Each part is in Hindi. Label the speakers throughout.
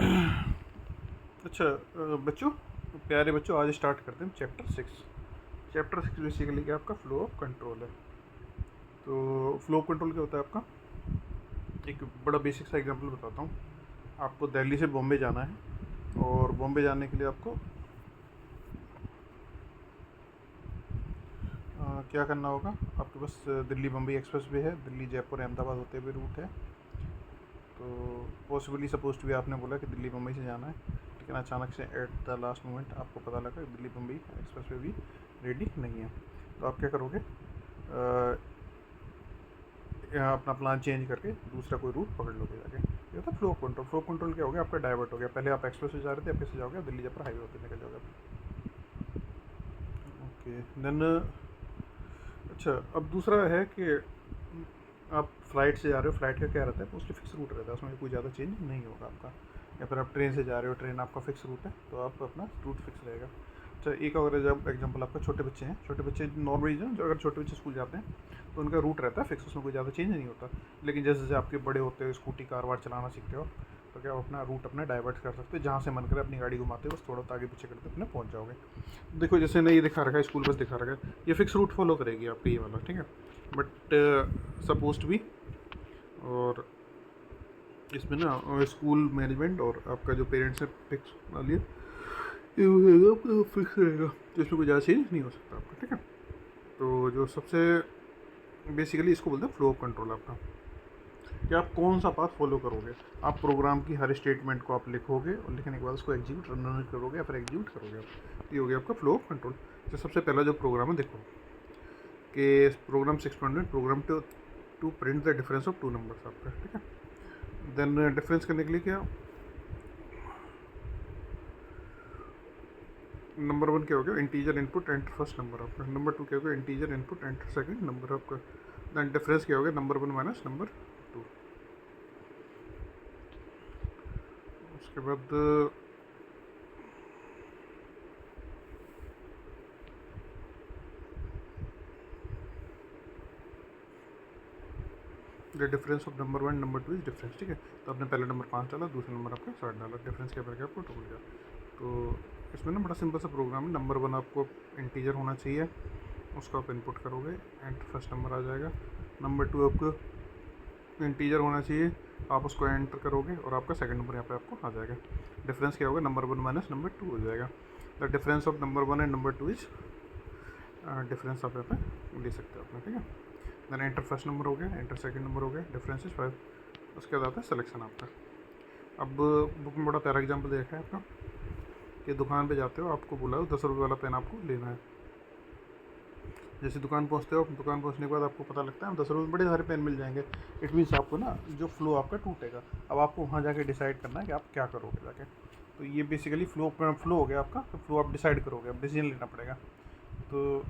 Speaker 1: अच्छा बच्चों, प्यारे बच्चों, आज स्टार्ट करते हैं चैप्टर 6। चैप्टर 6 बेसिकली क्या आपका फ्लो ऑफ कंट्रोल है। तो फ्लो ऑफ कंट्रोल क्या होता है आपका, एक बड़ा बेसिक सा एग्जांपल बताता हूँ। आपको दिल्ली से बॉम्बे जाना है और बॉम्बे जाने के लिए आपको क्या करना होगा। आपके पास दिल्ली बम्बई एक्सप्रेस वे है, दिल्ली जयपुर अहमदाबाद होते हुए रूट है। तो पॉसिबली सपोज टू भी आपने बोला कि दिल्ली बम्बई से जाना है, लेकिन अचानक से एट द लास्ट मोमेंट आपको पता लगा कि दिल्ली बम्बई एक्सप्रेस वे भी रेडी नहीं है। तो आप क्या करोगे, यहाँ अपना प्लान चेंज करके दूसरा कोई रूट पकड़ लोगे जाके। ये होता है फ्लो कंट्रोल। फ्लो कंट्रोल क्या हो गया, आपका डाइवर्ट हो गया। पहले आप एक्सप्रेस से जा रहे थे, अब कैसे जाओगे, आप दिल्ली जयपुर हाईवे होते निकल जाओगे। ओके देन, अच्छा अब दूसरा है कि आप फ्लाइट से जा रहे हो। फ्लाइट का क्या रहता है, मोस्टली फिक्स रूट रहता है, उसमें कोई ज़्यादा चेंज नहीं होगा आपका। या फिर आप ट्रेन से जा रहे हो, ट्रेन आपका फिक्स रूट है, तो आप अपना रूट फिक्स रहेगा। अच्छा एक और जब एग्जांपल आपका छोटे बच्चे हैं, छोटे बच्चे नॉर्मली जो अगर छोटे बच्चे स्कूल जाते हैं तो उनका रूट रहता है फिक्स, उसमें कोई ज़्यादा चेंज नहीं होता। लेकिन जैसे जैसे आपके बड़े होते हो, स्कूटी कार वार चलाना सीखते हो, तो क्या अपना रूट अपना डाइवर्ट कर सकते हो, जहाँ से मन करे अपनी गाड़ी घुमाते हो, बस थोड़ा सा आगे पीछे करते अपने पहुँच जाओगे। देखो जैसे ना ये दिखा रखा है, स्कूल बस दिखा रखा है, ये फिक्स रूट फॉलो करेगी आपकी ये वाला, ठीक है। बट सपोज टू बी, और इसमें ना स्कूल मैनेजमेंट और आपका जो पेरेंट्स है फिक्स बना लिया, ये रहेगा आपका फिक्स रहेगा, तो इसमें कोई ज़्यादा चेंज नहीं हो सकता आपका, ठीक है। तो जो सबसे बेसिकली इसको बोलते हैं फ्लो ऑफ कंट्रोल आपका, कि आप कौन सा पाथ फॉलो करोगे। आप प्रोग्राम की हर स्टेटमेंट को आप लिखोगे और लिखने के बाद उसको एग्जीक्यूट रन करोगे या फिर एग्जीक्यूट करोगे आप। ये हो गया आपका फ्लो ऑफ कंट्रोल। तो सबसे पहला जो प्रोग्राम है देखो, कि program 6.1 program to print the difference of two numbers आपका, ठीक है। देन डिफरेंस करने के लिए क्या, नंबर 1 क्या हो गया, integer input enter first number आपका। नंबर 2 क्या हो गया, integer input enter second number आपका। देन डिफरेंस क्या हो गया, नंबर 1 माइनस नंबर 2। उसके बाद the difference of number 1 number 2 is difference, ठीक है। तो आपने पहले नंबर 5 डाला, दूसरा नंबर आपका 7 डाला, डिफरेंस क्या पड़ आपको 2 मिल गया। तो इसमें ना बड़ा सिंपल सा प्रोग्राम है। नंबर 1 आपको इंटीजर होना चाहिए, उसको आप इनपुट करोगे, एंटर फर्स्ट नंबर आ जाएगा। नंबर 2 आपको इंटीजर होना चाहिए, आप उसको एंटर करोगे और आपका सेकंड नंबर यहाँ पे आपको आ जाएगा। डिफरेंस क्या होगा, नंबर 1 माइनस नंबर 2 हो जाएगा। The difference of number 1 and number 2 is difference आप यहाँ पे ले सकते हो अपना, ठीक है। देन एंटर फर्स्ट नंबर हो गया, एंटर सेकंड नंबर हो गया, डिफरेंस इज 5। उसके बाद आता है सिलेक्शन आपका। अब बुक में बड़ा प्यारा एग्जाम्पल देखा है आपका, कि दुकान पे जाते हो, आपको बोला हो 10 रुपये वाला पेन आपको लेना है। जैसे दुकान पहुंचते हो, दुकान पहुंचने के बाद आपको पता लगता है 10 रुपये में बड़े सारे पेन मिल जाएंगे। इट मीन्स आपको ना जो फ्लो आपका टूटेगा। अब आपको वहाँ जाके डिसाइड करना है कि आप क्या करोगे जाके। तो ये बेसिकली फ्लो हो गया आपका। तो फ्लो आप डिसाइड करोगे, अब डिसीजन लेना पड़ेगा। तो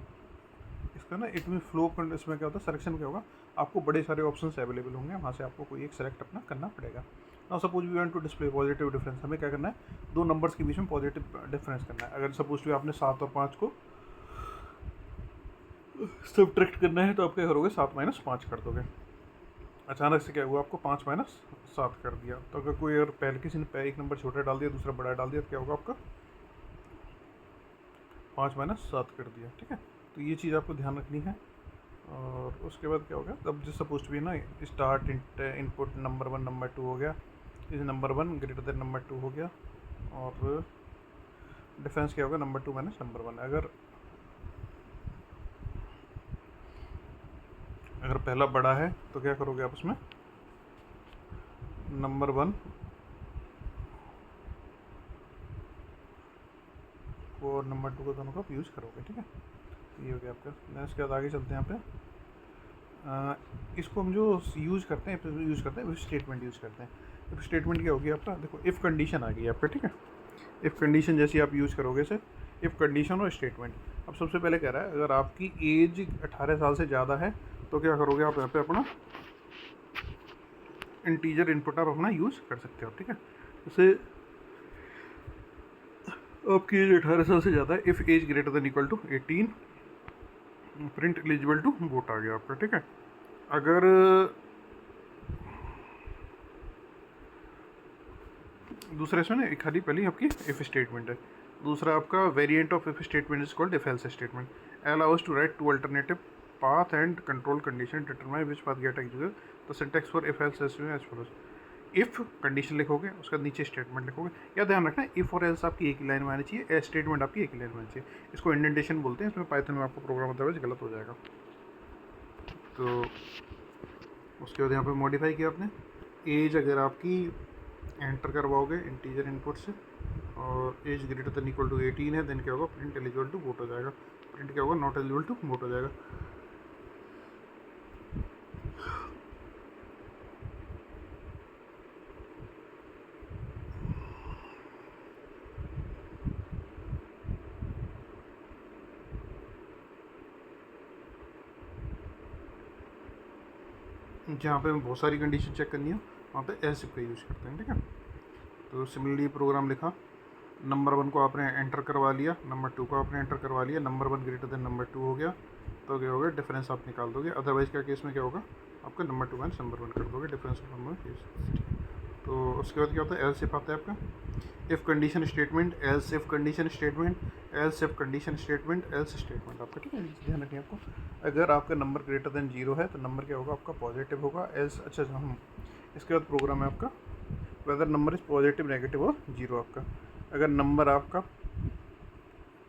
Speaker 1: इसका ना इट मीन फ्लो इसमें क्या होता है, सिलेक्शन क्या होगा, आपको बड़े सारे ऑप्शंस अवेलेबल होंगे, वहाँ से आपको कोई एक सेलेक्ट अपना करना पड़ेगा। Now suppose we want to display positive difference, हमें क्या करना है, दो नंबर्स के बीच में पॉजिटिव डिफरेंस करना है। अगर सपोज भी आपने 7 और 5 को सब्ट्रैक्ट करना है, तो आप क्या करोगे, 7 माइनस 5 कर दोगे। अचानक से क्या हुआ, आपको 5 माइनस 7 कर दिया। तो अगर कोई अगर पहले किसी ने एक नंबर छोटा डाल दिया, दूसरा बड़ा डाल दिया, तो क्या होगा आपका 5 माइनस 7 कर दिया, ठीक है। तो ये चीज़ आपको ध्यान रखनी है। और उसके बाद क्या होगा, अब जो सपोज भी ना, स्टार्ट इनपुट नंबर 1 नंबर 2 हो गया, इस नंबर 1 ग्रेटर देन नंबर 2 हो गया। और डिफरेंस क्या होगा, नंबर 2 माइनस नंबर 1। अगर पहला बड़ा है तो क्या करोगे आप उसमें, नंबर 1 को और नंबर 2 को दोनों को आप यूज़ करोगे, ठीक है। तो ये हो गया आपका। इसके बाद आगे चलते हैं यहाँ पे। इसको हम जो यूज़ करते हैं इफ स्टेटमेंट यूज़ करते हैं। इफ स्टेटमेंट क्या होगी आपका, देखो इफ़ कंडीशन आ गई आपका, ठीक है। इफ़ कंडीशन जैसी आप यूज़ करोगे इसे, इफ़ कंडीशन और स्टेटमेंट। अब सबसे पहले कह रहा है, अगर आपकी एज 18 साल से ज़्यादा है तो क्या करोगे आप, यहाँ पे अपना इंटीजर इनपुट आप अपना यूज़ कर सकते हो, ठीक है। जैसे आपकी एज 18 साल से ज़्यादा है, if age greater than equal to 18 print eligible to vote आ गया आपका, ठीक है। अगर दूसरा इसमें ना खाली पहले आपकी इफ़ स्टेटमेंट है। दूसरा आपका variant of if statement is called if else statement, allows to write two alternative path and control condition determine which path get executed। तो syntax for if else as follows, if condition लिखोगे उसका नीचे स्टेटमेंट लिखोगे। या ध्यान रखना इफ और एल्स आपकी एक ही लाइन में आनी चाहिए, ए स्टेटमेंट आपकी एक ही लाइन में आनी चाहिए। इसको इंडेंटेशन बोलते हैं, इसमें पाइथन में आपको प्रोग्राम अदरवाइज गलत हो जाएगा। तो उसके बाद यहाँ पे मॉडिफाई किया आपने, एज अगर आपकी एंटर करवाओगे इंटीजर इनपुट से और age greater than equal to 18 है, देन क्या होगा प्रिंट एलिजिबल टू वोट हो जाएगा। प्रिंट क्या होगा नॉट एलिजिबल टू वोट हो जाएगा। जहाँ पे हमें बहुत सारी कंडीशन चेक करनी है वहाँ पे एल्स इफ का यूज़ करते हैं, ठीक है। तो सिमिलरली प्रोग्राम लिखा, नंबर 1 को आपने एंटर करवा लिया, नंबर 2 को आपने एंटर करवा लिया, नंबर 1 ग्रेटर देन नंबर 2 हो गया, तो क्या होगा डिफरेंस आप निकाल दोगे। अदरवाइज क्या केस में क्या होगा आपका नंबर 2 माइनस नंबर 1 कर दोगे, डिफरेंस ऑफ नंबर केस। तो उसके बाद क्या होता है एल्स इफ आता है आपका, if condition statement, else if condition statement, else if condition statement, else statement आपका, ठीक है। ध्यान रखिए आपको, अगर आपका नंबर ग्रेटर देन 0 है तो नंबर क्या होगा आपका पॉजिटिव होगा, एल्स अच्छा हम इसके बाद प्रोग्राम है आपका whether number is positive negative और 0 आपका। अगर नंबर आपका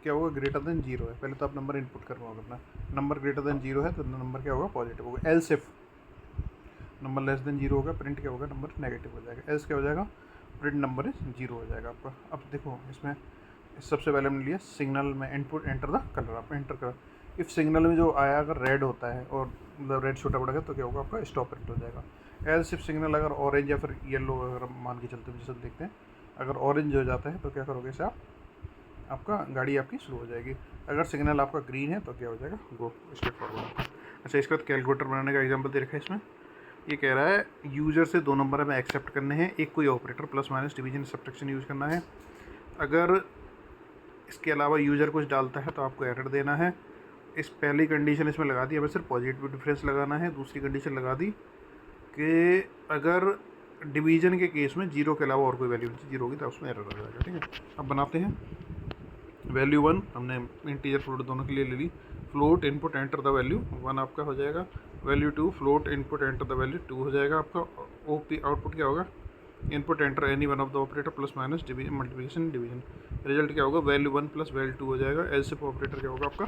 Speaker 1: क्या होगा ग्रेटर देन 0 है, पहले तो आप नंबर इनपुट करवाओगे अपना, नंबर ग्रेटर देन 0 है तो नंबर क्या होगा पॉजिटिव होगा। Else if number less than 0 होगा, प्रिंट क्या होगा नंबर नेगेटिव हो जाएगा। एल्स क्या हो जाएगा प्रिंट नंबर इज 0 हो जाएगा आपका। अब देखो इसमें सबसे पहले हमने लिया सिग्नल में इनपुट एंटर द कलर, आप एंटर करो। इफ सिग्नल में जो आया अगर रेड होता है और मतलब रेड छोटा बड़ा है तो क्या होगा आपका स्टॉप प्रिंट हो जाएगा। एल्स इफ सिग्नल अगर ऑरेंज या फिर येलो अगर मान के चलते जैसे देखते हैं, अगर ऑरेंज हो जाता है तो क्या करोगे इसे आप, आपका गाड़ी आपकी शुरू हो जाएगी। अगर सिग्नल आपका ग्रीन है तो क्या हो जाएगा गो स्ट्रेट फॉरवर्ड। अच्छा इसके बाद कैलकुलेटर बनाने का एग्जांपल दे रखा है इसमें, ये कह रहा है यूज़र से 2 नंबर हमें एक्सेप्ट करने हैं, एक कोई operator plus minus division subtraction use करना है। अगर इसके अलावा यूज़र कुछ डालता है तो आपको एरर देना है। इस पहली कंडीशन इसमें लगा दी, हमें सिर्फ पॉजिटिव डिफरेंस लगाना है। दूसरी कंडीशन लगा दी कि अगर डिवीजन के केस में 0 के अलावा और कोई वैल्यू 0 होगी तो उसमें एरर आ जाएगा, ठीक है। अब बनाते हैं वैल्यू 1 हमने इंटीजर फ्लोट दोनों के लिए ले ली, float input enter the value 1 आपका हो जाएगा। Value 2 float input enter the value 2 हो जाएगा आपका। ओपी आउटपुट क्या होगा input enter any one of the operator plus minus division multiplication division, result क्या होगा वैल्यू 1 प्लस वैल्यू 2 हो जाएगा। एलसीएफ ऑपरेटर क्या होगा आपका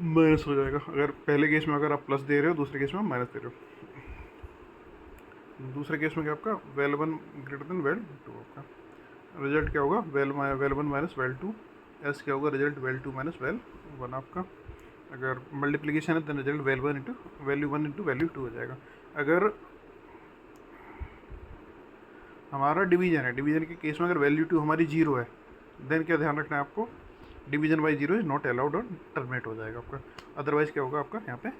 Speaker 1: माइनस हो जाएगा। अगर पहले केस में अगर आप प्लस दे रहे हो, दूसरे केस में माइनस दे रहे हो। दूसरे केस में क्या आपका वैल्यू 1 ग्रेटर देन वैल्यू 2 आपका, रिजल्ट क्या होगा वैल्यू 1 माइनस वैल्यू 2। एस क्या होगा रिजल्ट वैल्यू 2 माइनस वैल्यू 1 आपका। अगर मल्टीप्लिकेशन है तो रिजल्ट वैल्यू 1 इंटू वैल्यू 2 हो जाएगा। अगर हमारा डिवीजन है, डिवीजन के केस में अगर वैल्यू 2 हमारी 0 है, देन क्या ध्यान रखना है आपको division by 0 is not allowed और टर्मिनेट हो जाएगा आपका। अदरवाइज क्या होगा आपका यहाँ पे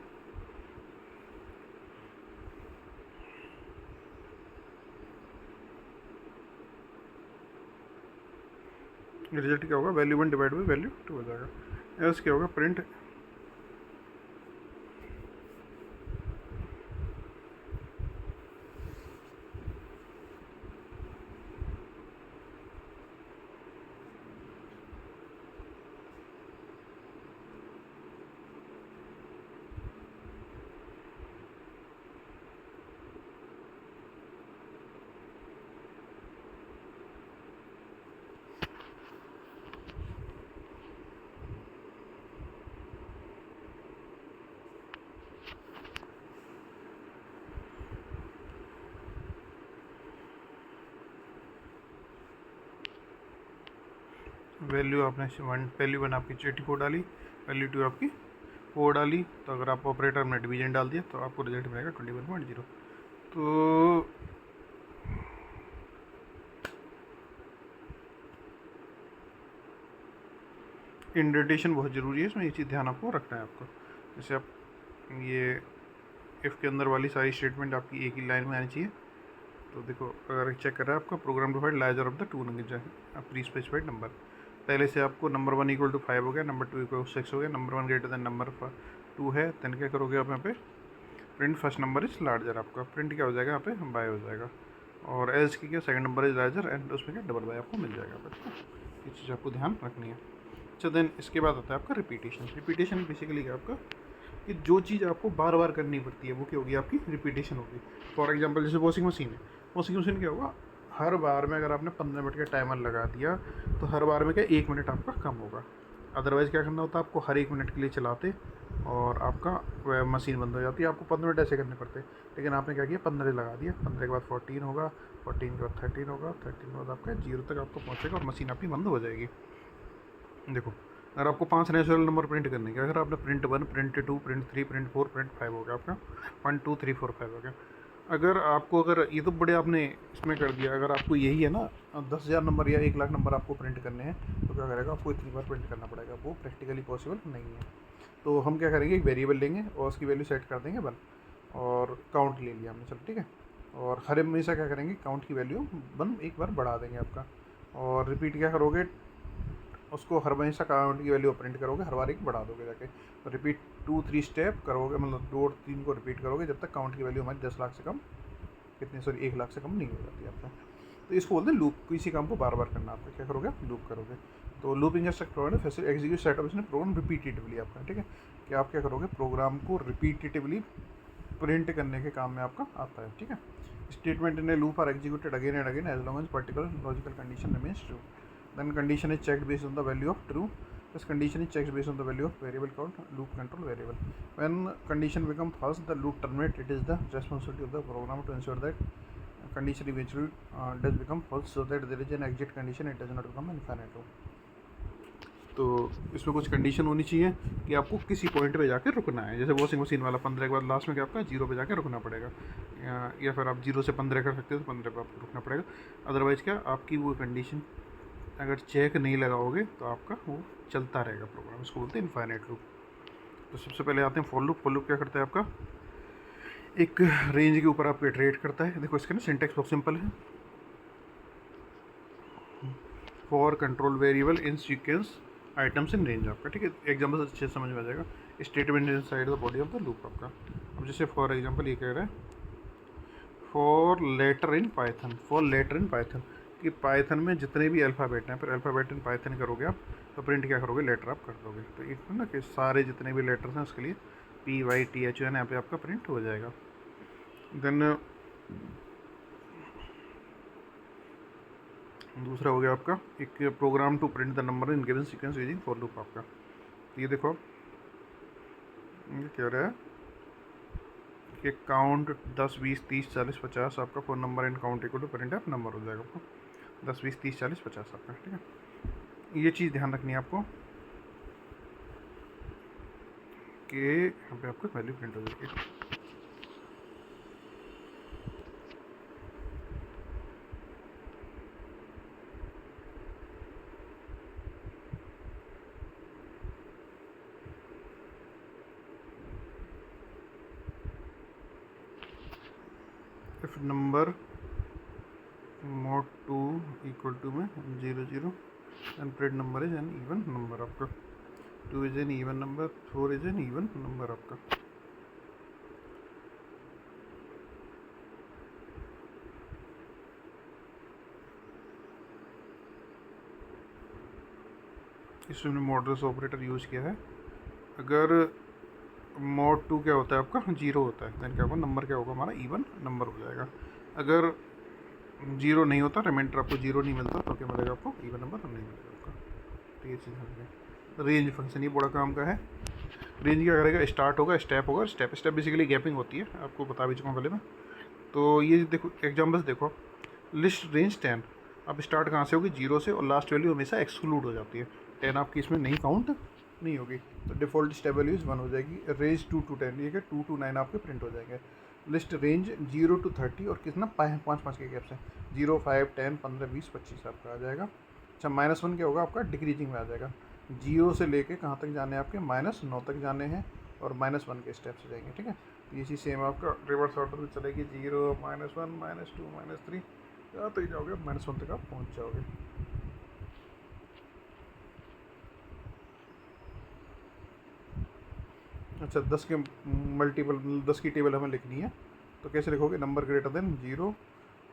Speaker 1: रिजल्ट क्या होगा वैल्यू 1 डिवाइड बाई वैल्यू 2 हो जाएगा। एल्स क्या होगा प्रिंट वैल्यू आपने वैल्यू 1 आपकी 84 डाली, वैल्यू 2 आपकी 4 डाली, तो अगर आप ऑपरेटर में डिवीजन डाल दिया तो आपको रिजल्ट मिलेगा 21.0। तो इंडेंटेशन बहुत ज़रूरी है इसमें, ये चीज़ ध्यान आपको रखना है आपको। जैसे आप ये इफ़ के अंदर वाली सारी स्टेटमेंट आपकी एक ही लाइन में आनी चाहिए। तो देखो अगर चेक कर रहा है आपका program defined larger of the two pre specified number, पहले से आपको नंबर 1 इक्वल टू 5 हो गया, नंबर 2 इक्वल टू 6 हो गया, नंबर 1 ग्रेटर देन नंबर 2 है, देन क्या करोगे आप यहाँ पे print first number is larger, आपका प्रिंट क्या हो जाएगा यहाँ पे बाय हो जाएगा। और एल्स की क्या second number is larger and उसमें क्या डबल बाय आपको मिल जाएगा। बच्चों ये चीज़ आपको ध्यान रखनी है। अच्छा देन इसके बाद आता है आपका रिपीटेशन। रिपीटेशन बेसिकली क्या आपका कि जो चीज़ आपको बार बार करनी पड़ती है वो क्या होगी, आपकी रिपीटेशन होगी। फॉर एग्जांपल जैसे वॉशिंग मशीन है, वॉशिंग मशीन क्या होगा, हर बार में अगर आपने 15 मिनट का टाइमर लगा दिया तो हर बार में क्या 1 मिनट आपका कम होगा। अदरवाइज़ क्या करना होता है आपको, हर 1 मिनट के लिए चलाते और आपका वह मशीन बंद हो जाती है। आपको 15 मिनट ऐसे करने पड़ते, लेकिन आपने क्या किया 15 लगा दिया, 15 के बाद 14 होगा, 14 के बाद 13 होगा, 13 के बाद आपका 0 तक आपको पहुँचेगा और मशीन आपकी बंद हो जाएगी। देखो अगर आपको 5 नेचुरल नंबर प्रिंट करने के, अगर आपने print 1, print 2, print 3, print 4, print 5 हो गया आपका, 1 2 3 4 5 हो गया। अगर ये तो बड़े आपने इसमें कर दिया, अगर आपको यही है ना 10,000 नंबर या 1 लाख नंबर आपको प्रिंट करने हैं तो क्या करेगा, आपको इतनी बार प्रिंट करना पड़ेगा, वो प्रैक्टिकली पॉसिबल नहीं है। तो हम क्या करेंगे, एक वेरिएबल लेंगे और उसकी वैल्यू सेट कर देंगे 1 और काउंट ले लिया हमने, चलो ठीक है। और हर हमेशा क्या करेंगे, काउंट की वैल्यू 1 एक बार बढ़ा देंगे आपका, और रिपीट क्या करोगे, उसको हर हमेशा काउंट की वैल्यू प्रिंट करोगे, हर बार एक बढ़ा दोगे जाके। तो रिपीट 2 3 स्टेप करोगे, मतलब 2 और 3 को रिपीट करोगे जब तक काउंट की वैल्यू हमारी 10 लाख से कम, कितनी सॉरी 1 लाख से कम नहीं हो जाती आपका। तो इसको बोलते हैं लूप, किसी काम को बार बार करना आपका, क्या करोगे आप, लूप करोगे। तो looping instruct program facility execute setup इसने प्रोग्राम रिपीटेटिवली आपका, ठीक है। कि आप क्या करोगे, प्रोग्राम को रिपीटेटिवली प्रिंट करने के काम में आपका आता है, ठीक है। Statement in a loop are executed again and again as long as particular logical condition remains true. Then condition is checked based on the value of true. This condition is checked based on the value of variable called loop control variable. When condition become false, the loop terminate. It is the responsibility of the program to ensure that condition eventually does become false, so that there is an exit condition. It does not become infinite loop. तो इसमें कुछ कंडीशन होनी चाहिए कि आपको किसी पॉइंट पे जाकर रुकना है। जैसे वॉशिंग मशीन वाला 15 के बाद लास्ट में क्या आपका 0 पे जाकर रुकना पड़ेगा, या फिर आप 0 से 15 कर सकते हो तो 15 पे आपको रुकना पड़ेगा। अदरवाइज़ क्या आपकी वो कंडीशन अगर चेक नहीं लगाओगे तो आपका वो चलता रहेगा प्रोग्राम, इसको बोलते हैं इनफाइनाइट लूप। तो सबसे पहले आते हैं फॉर लूप। फॉर लूप क्या करता है आपका, एक रेंज के ऊपर आपको इटरेट करता है। देखो इसका ना सिंटेक्स बहुत सिंपल है, for control variable in sequence items in range आपका, ठीक है। एग्जाम्पल अच्छे से समझ में आ जाएगा। Statement inside the body of the loop आपका। अब जैसे फॉर एग्जाम्पल ये कह रहा है for letter in Python, for letter in Python कि पाइथन में जितने भी अल्फ़ाबेट हैं, फिर अल्फ़ाबेट इन पाइथन करोगे आप तो प्रिंट क्या करोगे, लेटर आप कर दोगे। तो एक ना कि सारे जितने भी लेटर्स हैं उसके लिए PYTHON यहाँ पे आपका प्रिंट हो जाएगा। देन दूसरा हो गया आपका एक program to print the number in given sequence using for loop आपका। तो ये देखो ये क्या रहा है कि काउंट 10 20 30 40 50 आपका phone number in count equal to print F number हो जाएगा आपको 10 20 30 40 50 आपका, ठीक है। ये चीज़ ध्यान रखनी है आपको कि यहाँ पे आपको वैल्यू प्रिंट हो जाएगी। If number mod 2 equal to में 0 0 and print number is an even number आपका, 2 is an even number, 4 is an even number आपका। इसमें हमने मॉडल्स ऑपरेटर यूज़ किया है। अगर mod 2 क्या होता है आपका 0 होता है, देन क्या होगा, नंबर क्या होगा हमारा इवन नंबर हो जाएगा। अगर 0 नहीं होता, रिमाइंडर आपको 0 नहीं मिलता तो क्या मिलेगा आपको, इवन नंबर नहीं मिलेगा आपका। तो ये चीज़ है। रेंज फंक्शन ये बड़ा काम का है। रेंज क्या करेगा, स्टार्ट होगा, स्टेप होगा, स्टेप स्टेप बेसिकली गैपिंग होती है, आपको बता भी चुका हूँ पहले मैं। तो ये देखो एग्जाम्पल्स देखो, लिस्ट रेंज 10, अब स्टार्ट कहाँ से होगी 0 से, और लास्ट वैल्यू हमेशा एक्सक्लूड हो जाती है, 10 आपकी इसमें नहीं काउंट नहीं होगी। तो डिफ़ॉल्ट स्टेप वैल्यूज 1 हो जाएगी। रेंज 2 to 10, ये क्या 2 to 9 आपके प्रिंट हो जाएंगे। लिस्ट रेंज 0 to 30 और कितना 5 के गैप से 0 5 10 15 20 25 आपका आ जाएगा। अच्छा -1 क्या होगा आपका, डिक्रीजिंग में आ जाएगा। 0 से लेके कहाँ तक जाने हैं आपके, -9 तक जाने हैं और -1 के स्टेप से जाएंगे, ठीक है। तो ये चीज़ सेम आपका रिवर्स ऑर्डर में चलेगी, 0 -1 -2 -3 यहाँ तक जाओगे, -1 तक आप पहुँच जाओगे। अच्छा 10 के मल्टीपल, 10 की टेबल हमें लिखनी है तो कैसे लिखोगे, नंबर ग्रेटर देन 0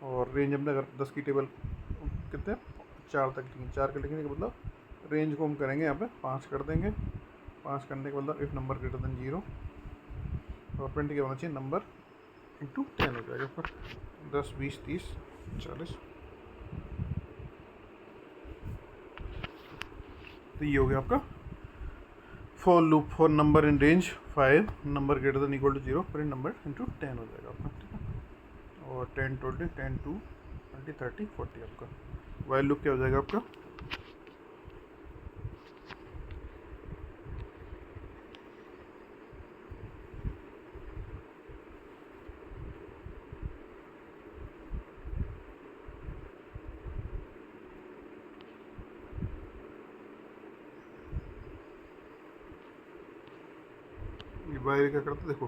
Speaker 1: और रेंज हमने अगर 10 की टेबल कितने 4 तक लिखेंगे, 4 के लिखने का मतलब रेंज को हम करेंगे यहाँ पे 5 कर देंगे। 5 करने के मतलब इफ नंबर ग्रेटर देन 0 और प्रिंट क्या होना चाहिए नंबर इंटू 10 हो जाएगा आपका। 10 20 30 40। तो ये हो गया आपका for loop for number in range 5 number greater than equal to 0 print number into 10 हो जाएगा आपका, ठीक है। और 10 20 10 2 20 30 40 आपका वाइल लूप क्या हो जाएगा आपका। वाइल क्या करता है देखो,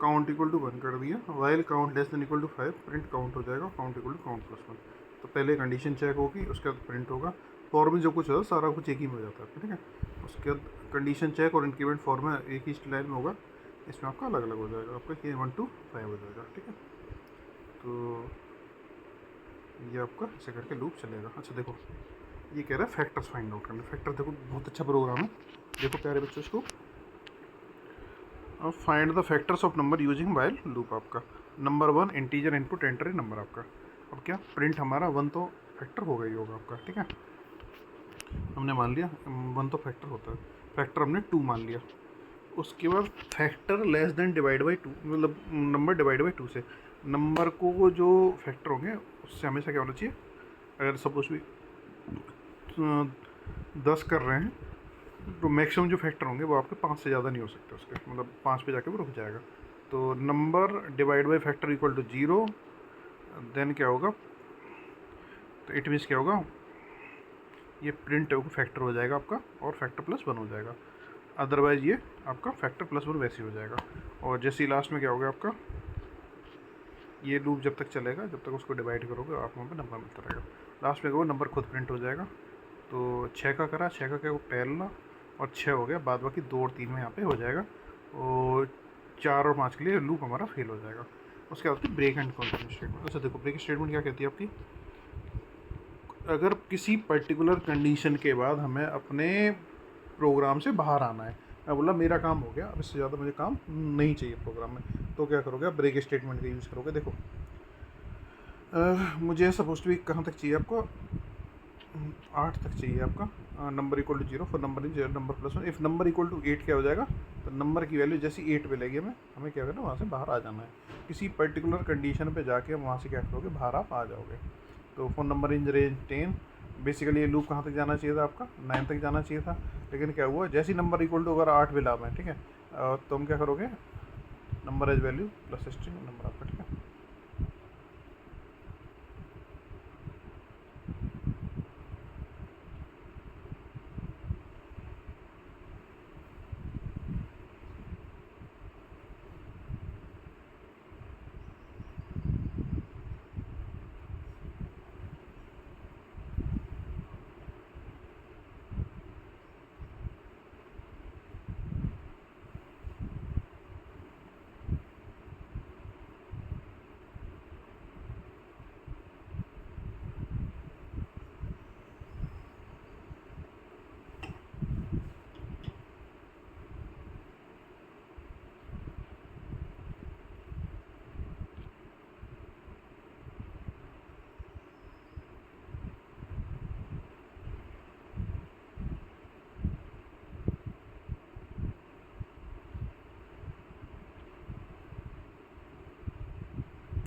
Speaker 1: काउंट इक्वल टू 1 कर दिया, while count less than equal to 5 print count हो जाएगा, count equal to count plus 1। तो पहले कंडीशन चेक होगी, उसके बाद प्रिंट होगा। फॉर में जो कुछ होगा सारा कुछ एक ही में हो जाता है, ठीक है। उसके बाद कंडीशन चेक और इंक्रीमेंट फॉर में एक ही लाइन में होगा, इसमें आपका अलग अलग हो जाएगा, आपका ये 1 to 5 हो जाएगा, ठीक है। तो ये आपका ऐसे करके लूप चलेगा। अच्छा देखो ये कह रहा है फैक्टर्स फाइंड आउट करना। फैक्टर देखो बहुत अच्छा प्रोग्राम है, देखो प्यारे बच्चों इसको। अब find the factors of number using while loop. आपका number 1 integer input enter number आपका। अब क्या प्रिंट हमारा 1 तो फैक्टर होगा ही होगा आपका, ठीक है। हमने मान लिया 1 तो फैक्टर होता है, फैक्टर हमने 2 मान लिया। उसके बाद factor less than divide by 2, मतलब नंबर डिवाइड बाई 2 से नंबर को जो फैक्टर होंगे उससे हमेशा क्या होना चाहिए। अगर सपोज भी 10 कर रहे हैं तो मैक्सिमम जो फैक्टर होंगे वो आपके 5 से ज़्यादा नहीं हो सकते उसके, मतलब 5 पे जाके वो रुक जाएगा। तो number divide by factor equal to 0, then क्या होगा, तो इट मीन्स क्या होगा, ये प्रिंट फैक्टर हो जाएगा आपका और फैक्टर प्लस 1 हो जाएगा। अदरवाइज़ ये आपका फैक्टर प्लस 1 वैसे ही हो जाएगा। और जैसे ही लास्ट में क्या होगा आपका, ये लूप जब तक चलेगा जब तक उसको डिवाइड करोगे आप वहाँ पे नंबर मिलता रहेगा। लास्ट में वो नंबर खुद प्रिंट हो जाएगा। तो 6 का करा, 6 का क्या वो पहला और 6 हो गया, बाद बाकी 2 और 3 में यहाँ पे हो जाएगा। और 4 और 5 के लिए लूप हमारा फेल हो जाएगा। उसके बाद ब्रेक एंड कंटिन्यू स्टेटमेंट। अच्छा देखो ब्रेक स्टेटमेंट क्या कहती है आपकी, अगर किसी पर्टिकुलर कंडीशन के बाद हमें अपने प्रोग्राम से बाहर आना है, मैं बोला मेरा काम हो गया, अब इससे ज़्यादा मुझे काम नहीं चाहिए प्रोग्राम में, तो क्या करोगे आप ब्रेक स्टेटमेंट का यूज़ करोगे। देखो मुझे सपोज टू भी कहाँ तक चाहिए आपको, 8 तक चाहिए आपका। Number equal to 0 for number in 0 number plus 1। If number equal to 8 क्या हो जाएगा, तो नंबर की वैल्यू जैसी 8 मिलेगी हमें क्या करना, वहाँ से बाहर आ जाना है। किसी पर्टिकुलर कंडीशन पे जाके हम वहाँ से क्या करोगे, बाहर आप आ जाओगे। तो phone number in range 10, basically ये लूप कहाँ तक जाना चाहिए था आपका, 9 तक जाना चाहिए था। लेकिन क्या हुआ, जैसे ही नंबर इक्वल टू अगर 8 मिला हमें, ठीक है, तो हम क्या करोगे, number as value plus string number आपका, ठीक है।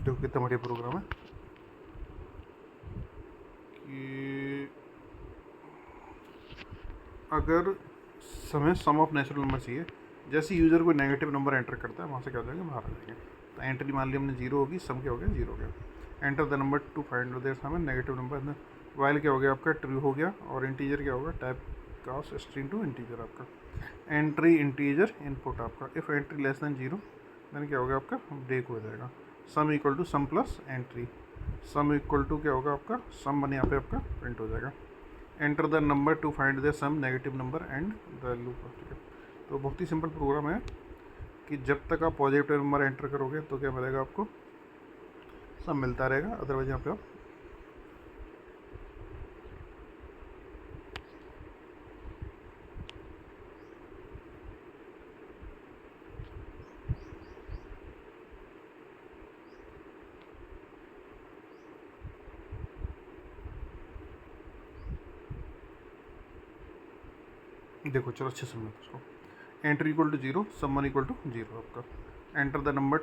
Speaker 1: देखो कितना बढ़िया प्रोग्राम है कि अगर हमें सम ऑफ नेचुरल नंबर चाहिए, जैसे यूज़र कोई नेगेटिव नंबर एंटर करता है वहाँ से क्या हो जाएगा, बाहर आ जाएंगे। तो एंट्री मान ली हमने 0 होगी, सम क्या हो गया 0 हो गया। Enter the number to find their हमें नेगेटिव नंबर, वाइल क्या हो गया आपका ट्रू हो गया। और इंटीजर क्या होगा, type cast string to integer आपका। एंट्री इंटीजर इनपुट आपका, if entry less than 0 then क्या होगा आपका, ब्रेक हो जाएगा। Sum equal to sum plus entry, sum equal to क्या होगा आपका, सम बने यहाँ पे आपका प्रिंट हो जाएगा। Enter the number to find the sum negative number and the loop, ठीक है। तो बहुत ही सिंपल प्रोग्राम है कि जब तक आप पॉजिटिव नंबर एंटर करोगे तो क्या मिलेगा आपको, सब मिलता रहेगा। अदरवाइज यहाँ पे आप देखो, चलो अच्छे से समझो उसको। Enter equal to zero, sum one equal to zero आपका। Enter the number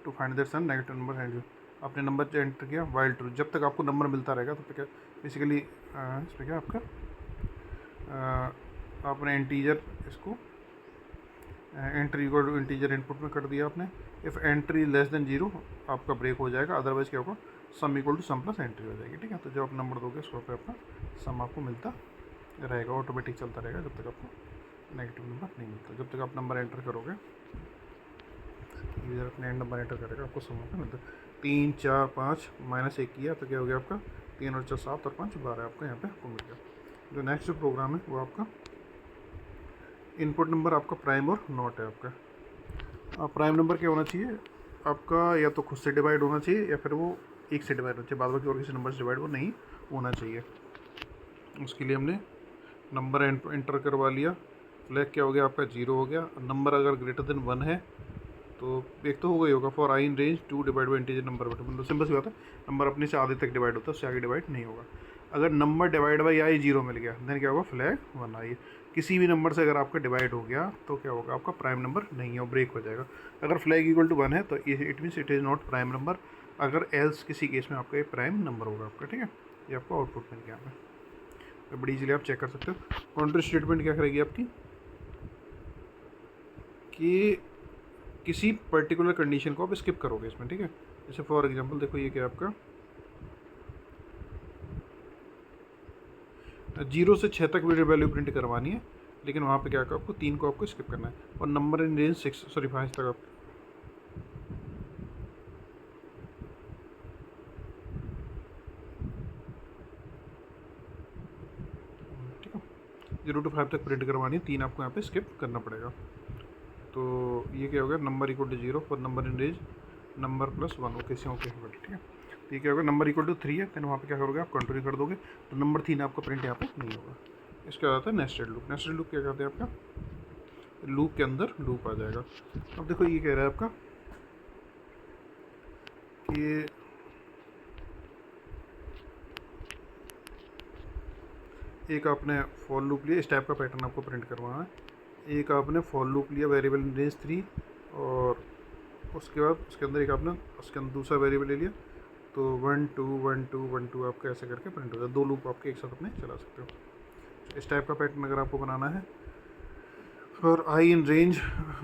Speaker 1: to find that sum negative number and zero. आपने नंबर एंटर किया वाइल ट्रू, जब तक आपको नंबर मिलता रहेगा तब तक क्या बेसिकली इसमें क्या आपका आपने इंटीजर इसको enter equal to integer input में कर दिया आपने। If entry less than zero आपका ब्रेक हो जाएगा, अदरवाइज क्या होगा, sum equal to sum plus entry हो जाएगी। ठीक है, तो जब आप नंबर दोगे उसको पे आपका सम आपको मिलता रहेगा, ऑटोमेटिक चलता रहेगा जब तक आपको नेगेटिव नंबर नहीं मिलता। जब तक आप नंबर एंटर करोगे, यूजर अपने नंबर एंटर करेगा, आपको सम आपका मिलता। 3 4 5 -1 किया तो क्या हो गया आपका 3 और 4 7 और 5 12 आपका यहाँ पे आपको मिल गया। जो नेक्स्ट जो प्रोग्राम है वो आपका इनपुट नंबर आपका प्राइम और नॉट है आपका। प्राइम नंबर क्या होना चाहिए आपका, या तो खुद से डिवाइड होना चाहिए या फिर वो 1 से डिवाइड होना चाहिए, बाद बाकी और किसी नंबर से डिवाइड वो नहीं होना चाहिए। उसके लिए हमने नंबर एंटर करवा लिया। फ्लैग क्या हो गया आपका 0 हो गया। नंबर अगर ग्रेटर देन 1 है तो एक तो हो गई होगा for I in range 2 divide by integer number बटे, मतलब सिंपल सी बात है, नंबर अपने से आधे तक डिवाइड होता है, उससे आगे डिवाइड नहीं होगा। अगर नंबर डिवाइड बाई आई 0 मिल गया देन क्या होगा, फ्लैग 1 आई। किसी भी नंबर से अगर आपका डिवाइड हो गया तो क्या होगा, आपका प्राइम नंबर नहीं है, वो ब्रेक हो जाएगा। अगर फ्लैग इक्वल टू 1 है तो it means it is not prime number, अगर एल्स किसी केस में आपका ये प्राइम नंबर होगा आपका। ठीक है, ये आपको आउटपुट मिल गया यहाँ पे, बड़ी इजीली आप चेक कर सकते हो। काउंटर स्टेटमेंट क्या करेगी आपकी कि किसी पर्टिकुलर कंडीशन को आप स्किप करोगे इसमें। ठीक है, जैसे फॉर एग्जांपल देखो ये क्या आपका 0 से 6 तक वैल्यू प्रिंट करवानी है, लेकिन वहाँ पे क्या आपको 3 को आपको स्किप करना है, और नंबर इन रेंज 5 तक आप ठीक है 0 to 5 तक प्रिंट करवानी है, 3 आपको यहाँ पे स्किप करना पड़ेगा। तो ये क्या होगा, number equal to 0 for number in range number plus 1 okay से ओके होगा। ठीक है, तो ये क्या होगा, नंबर इक्वल टू 3 है, देन वहाँ पे क्या करोगे आप कंटिन्यू कर दोगे, तो नंबर 3 आपका प्रिंट यहाँ पे नहीं होगा। इसका आता है नेस्टेड लूप। नेस्टेड लूप क्या कहते हैं आपका, लूप के अंदर लूप आ जाएगा। अब देखो ये कह रहा है आपका कि एक आपने फॉर लूप लिया, इस टाइप का पैटर्न आपको प्रिंट करवाना है। एक आपने फॉर लूप लिया वेरिएबल इन रेंज 3, और उसके बाद उसके अंदर एक आपने उसके अंदर दूसरा वेरिएबल ले लिया, तो 1 2 1 2 1 2 आपका ऐसे करके प्रिंट हो जाए। 2 लूप आपके एक साथ अपने चला सकते हो। इस टाइप का पैटर्न अगर आपको बनाना है, for I in range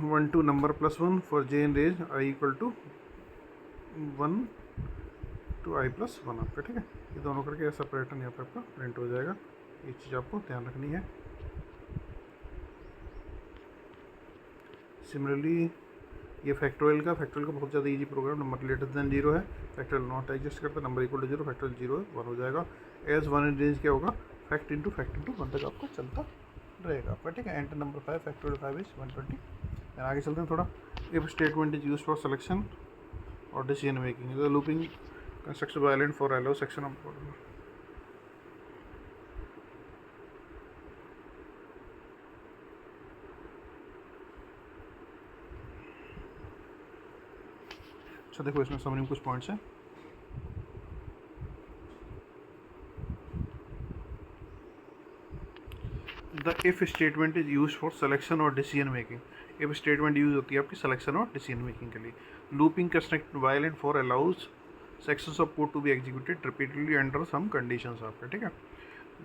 Speaker 1: 1 to number plus 1, for J in range I equal to 1 to I plus 1 आपका। ठीक है, ये दोनों करके ऐसा पैटर्न यहाँ पे आपका प्रिंट हो जाएगा। ये चीज़ आपको ध्यान रखनी है। सिमिलरली ये फैक्टोरियल का बहुत ज़्यादा easy program, number greater than 0 है, फैक्टोरियल नॉट एग्जिस्ट करता, नंबर इक्वल टू 0, फैक्टोरियल 0 है 1 हो जाएगा। एज 1 इन रेंज क्या होगा, फैक्ट इंटू 1 तक आपका चलता रहेगा आपका। ठीक है, एंटर नंबर 5 फैक्टोरियल 5 इज 120। आगे चलते हैं थोड़ा। If statement is use for selection और decision making, the looping construction while and for allow section of. अच्छा देखो, इसमें समरी में कुछ पॉइंट्स हैं। The if statement is use for selection और decision making. If statement use होती है आपकी सिलेक्शन और डिसीजन मेकिंग के लिए। Looping construct while and for allows sections of code to be executed repeatedly under some conditions आपका। ठीक है,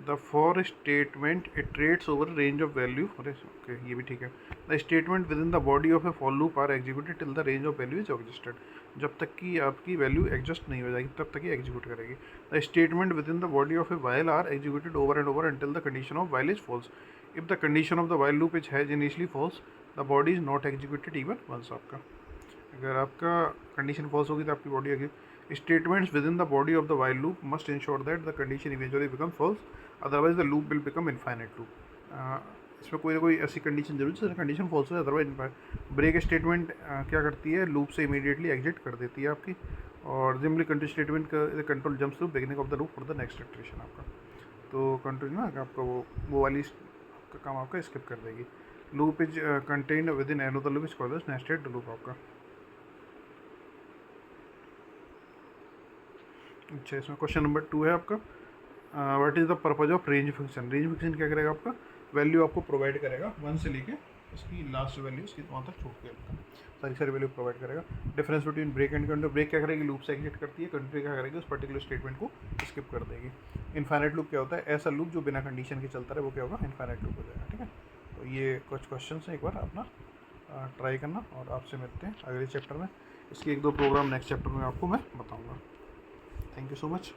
Speaker 1: the for statement iterates over range of value, okay ये भी ठीक है। The statement within the body of a for loop are executed till the range of value is existed. जब तक कि आपकी वैल्यू एडजस्ट नहीं हो जाएगी तब तक ही एग्जीक्यूट करेगी। The statement within the body of a while are executed over and over until the condition of while is false. If the condition of the while loop is has initially false, the body is not executed even once आपका। अगर आपका कंडीशन फॉल्स होगी तो आपकी बॉडी आगे। Statements within the body of the while loop must ensure that the condition eventually become false, otherwise the loop will become infinite loop. इसमें कोई ना कोई ऐसी कंडीशन जरूर जिससे कंडीशन फॉल्स हो, अदरवाइज ब्रेक स्टेटमेंट क्या करती है, लूप से इमीडिएटली एग्जिट कर देती है आपकी, और जिमली कंट्री स्टेटमेंट का control jumps to beginning of the loop for the next iteration आपका। तो कंट्रोल ना आपका वो वाली का काम आपका स्किप कर देगी। Loop is contained within another loop is called nested loop आपका। अच्छा, इसमें क्वेश्चन नंबर 2 है आपका, what is the purpose of range function. Range function क्या करेगा आपका, वैल्यू आपको प्रोवाइड करेगा 1 से लेके इसकी लास्ट वैल्यू इसकी वहाँ तक छोड़ के आपका सारी वैल्यू प्रोवाइड करेगा। Difference between break and continue, break क्या करेगी, लूप से एग्जिट करती है, कंट्री क्या करेगी, उस पर्टिकुलर स्टेटमेंट को स्किप कर देगी। इनफाइनाइट लूप क्या होता है, ऐसा लूप जो बिना कंडीशन के चलता रहे, वो क्या होगा, इनफाइनाइट लूप हो जाएगा। ठीक है, तो ये कुछ क्वेश्चन हैं, एक बार अपना ट्राई करना और आपसे मिलते हैं अगले चैप्टर में। इसके 1-2 प्रोग्राम नेक्स्ट चैप्टर में आपको मैं बताऊँगा। Thank you so much.